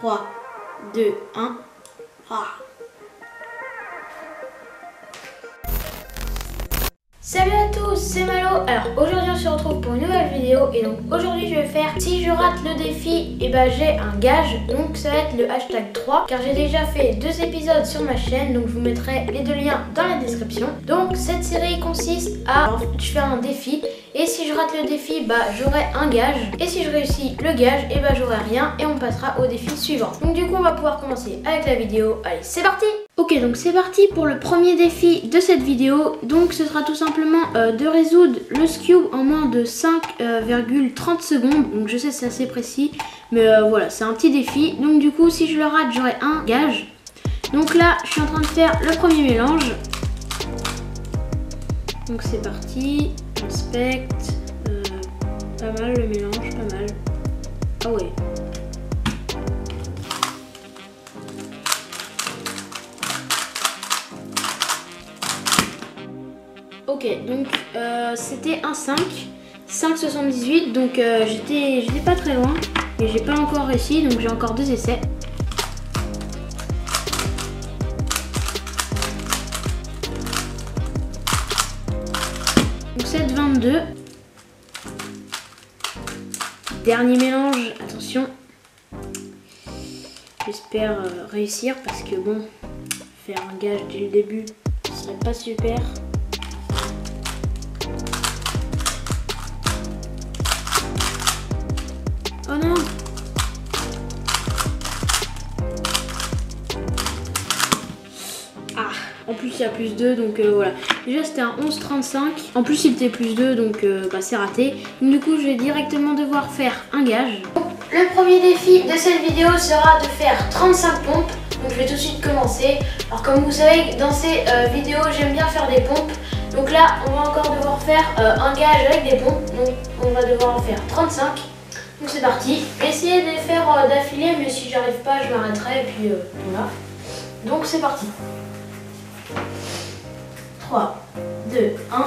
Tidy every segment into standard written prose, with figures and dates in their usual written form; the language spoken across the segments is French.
3, 2, 1. Ah. Salut à tous, c'est Malo. Alors aujourd'hui on se retrouve pour une nouvelle vidéo et donc aujourd'hui je vais faire si je rate le défi et j'ai un gage, donc ça va être le hashtag 3 car j'ai déjà fait 2 épisodes sur ma chaîne, donc je vous mettrai les 2 liens dans la description. Donc cette série consiste à, je fais un défi et si je rate le défi j'aurai un gage et si je réussis le gage j'aurai rien et on passera au défi suivant. Donc du coup on va pouvoir commencer avec la vidéo. Allez, c'est parti. Ok, donc c'est parti pour le premier défi de cette vidéo. Donc ce sera tout simplement de résoudre le cube en moins de 5,30 secondes. Donc je sais c'est assez précis, mais voilà, c'est un petit défi. Donc du coup si je le rate j'aurai un gage. Donc là je suis en train de faire le premier mélange. Donc c'est parti, inspecte, pas mal le mélange, pas mal. Ah ouais. Ok, donc c'était un 5,78, donc j'étais pas très loin, mais j'ai pas encore réussi, donc j'ai encore 2 essais. Donc 7,22. Dernier mélange, attention. J'espère réussir parce que bon, faire un gage dès le début, ce serait pas super. Oh non! Ah, en plus il y a plus 2, donc voilà. Déjà c'était un 11,35. En plus il était plus 2, donc c'est raté. Donc, du coup je vais directement devoir faire un gage. Le premier défi de cette vidéo sera de faire 35 pompes. Donc je vais tout de suite commencer. Alors comme vous savez, dans ces vidéos j'aime bien faire des pompes. Donc là on va encore devoir faire un gage avec des pompes. Donc on va devoir en faire 35. Donc c'est parti. Je vais essayer de les faire d'affilée, mais si j'arrive pas, je m'arrêterai et puis voilà. Donc c'est parti. 3, 2, 1.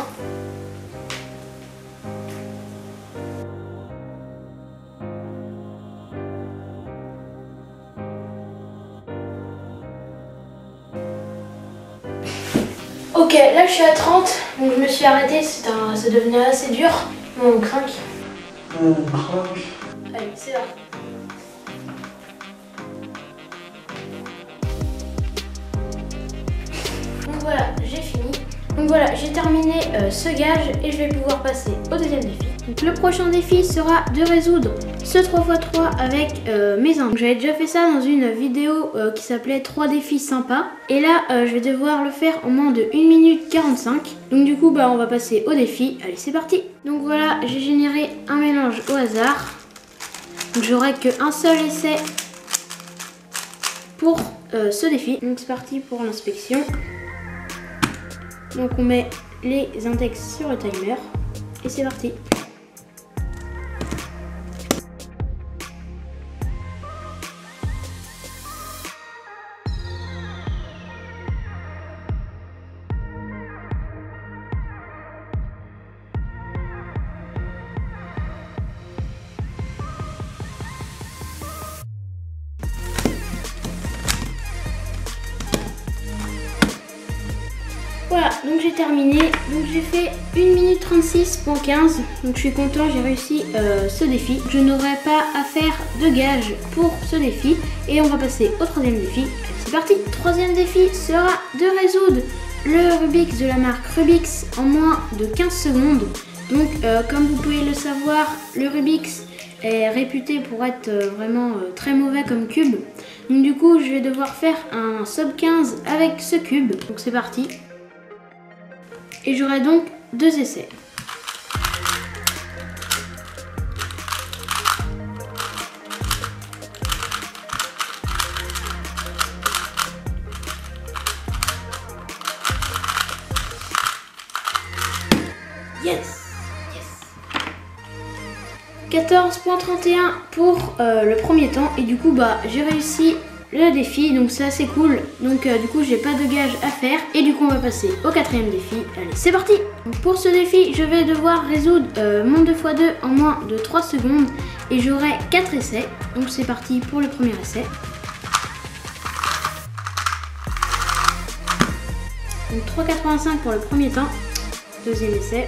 Ok, là je suis à 30, donc je me suis arrêtée, ça devenait assez dur. Mon crinque. Allez, c'est là. Donc voilà, j'ai fini. Donc voilà, j'ai terminé ce gage et je vais pouvoir passer au deuxième défi. Donc le prochain défi sera de résoudre ce 3x3 avec mes indices. J'avais déjà fait ça dans une vidéo qui s'appelait 3 défis sympas. Et là, je vais devoir le faire en moins de 1 minute 45. Donc du coup, on va passer au défi. Allez, c'est parti. Donc voilà, j'ai généré un mélange au hasard. Donc j'aurai qu'un seul essai pour ce défi. Donc c'est parti pour l'inspection. Donc on met les index sur le timer et c'est parti. Voilà, donc j'ai terminé, donc j'ai fait 1 minute 36.15, donc je suis content, j'ai réussi ce défi. Je n'aurai pas à faire de gage pour ce défi et on va passer au troisième défi. Allez, c'est parti. Troisième défi sera de résoudre le Rubik's de la marque Rubik's en moins de 15 secondes. Donc comme vous pouvez le savoir, le Rubik's est réputé pour être vraiment très mauvais comme cube. Donc du coup je vais devoir faire un sub 15 avec ce cube, donc c'est parti. Et j'aurai donc 2 essais. Yes! 14,31 pour le premier temps. Et du coup, j'ai réussi le défi, donc c'est assez cool. Donc du coup j'ai pas de gage à faire et du coup on va passer au 4e défi. Allez, c'est parti. Donc, pour ce défi je vais devoir résoudre mon 2x2 en moins de 3 secondes et j'aurai 4 essais. Donc c'est parti pour le premier essai. Donc 3,85 pour le premier temps. Deuxième essai.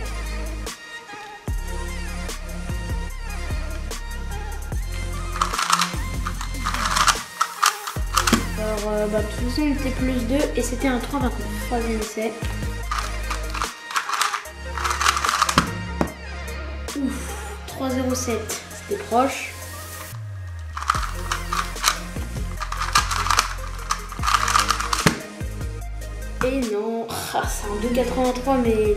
Alors de toute façon il était plus 2 et c'était un 3,29. Troisième essai. Ouf, 3,07. C'était proche. Et non, c'est un 2,83 mais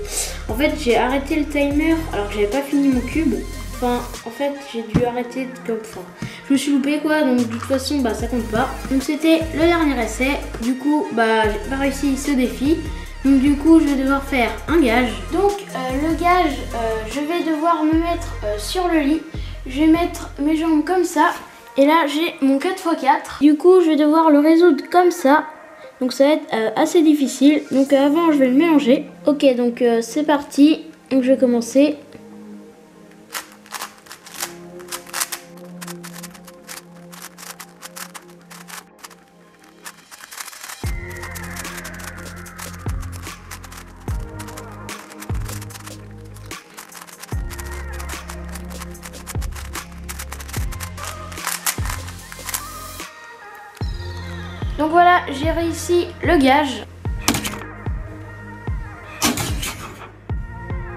en fait j'ai arrêté le timer alors que j'avais pas fini mon cube. Enfin, en fait j'ai dû arrêter comme ça. Je me suis loupé quoi, donc de toute façon ça compte pas. Donc c'était le dernier essai. Du coup j'ai pas réussi ce défi. Donc du coup je vais devoir faire un gage. Donc le gage, je vais devoir me mettre sur le lit. Je vais mettre mes jambes comme ça. Et là j'ai mon 4x4. Du coup je vais devoir le résoudre comme ça. Donc ça va être assez difficile. Donc avant je vais le mélanger. Ok, donc c'est parti. Donc je vais commencer. Donc voilà, j'ai réussi le gage.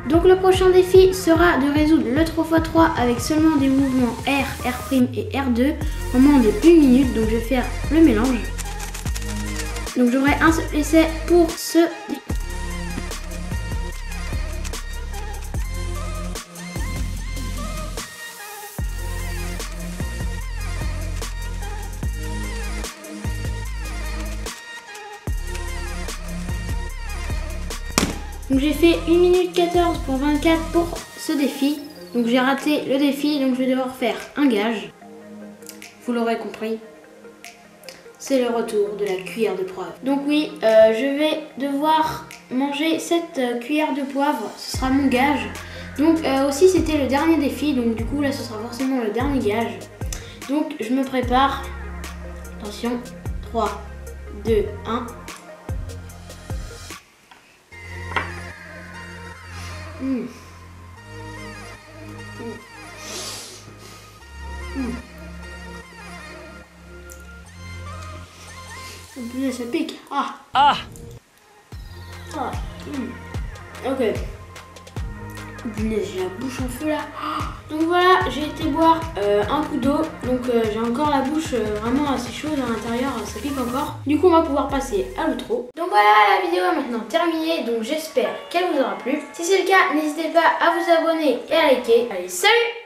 Donc le prochain défi sera de résoudre le 3x3 avec seulement des mouvements R, R' et R2 en moins de 1 minute. Donc je vais faire le mélange. Donc j'aurai un seul essai pour ce défi. Donc j'ai fait 1 minute 14 pour 24 pour ce défi. Donc j'ai raté le défi, donc je vais devoir faire un gage. Vous l'aurez compris, c'est le retour de la cuillère de poivre. Donc oui, je vais devoir manger cette cuillère de poivre, ce sera mon gage. Donc aussi c'était le dernier défi, donc du coup là ce sera forcément le dernier gage. Donc je me prépare. Attention, 3, 2, 1. Ça pique. Ok. Punaise, j'ai la bouche en feu là. Donc voilà, j'ai été boire un coup d'eau. Donc j'ai encore la bouche vraiment assez chaude à l'intérieur, ça pique encore. Du coup on va pouvoir passer à l'outro. Donc voilà, la vidéo est maintenant terminée. Donc j'espère qu'elle vous aura plu. Si c'est le cas, n'hésitez pas à vous abonner et à liker. Allez, salut!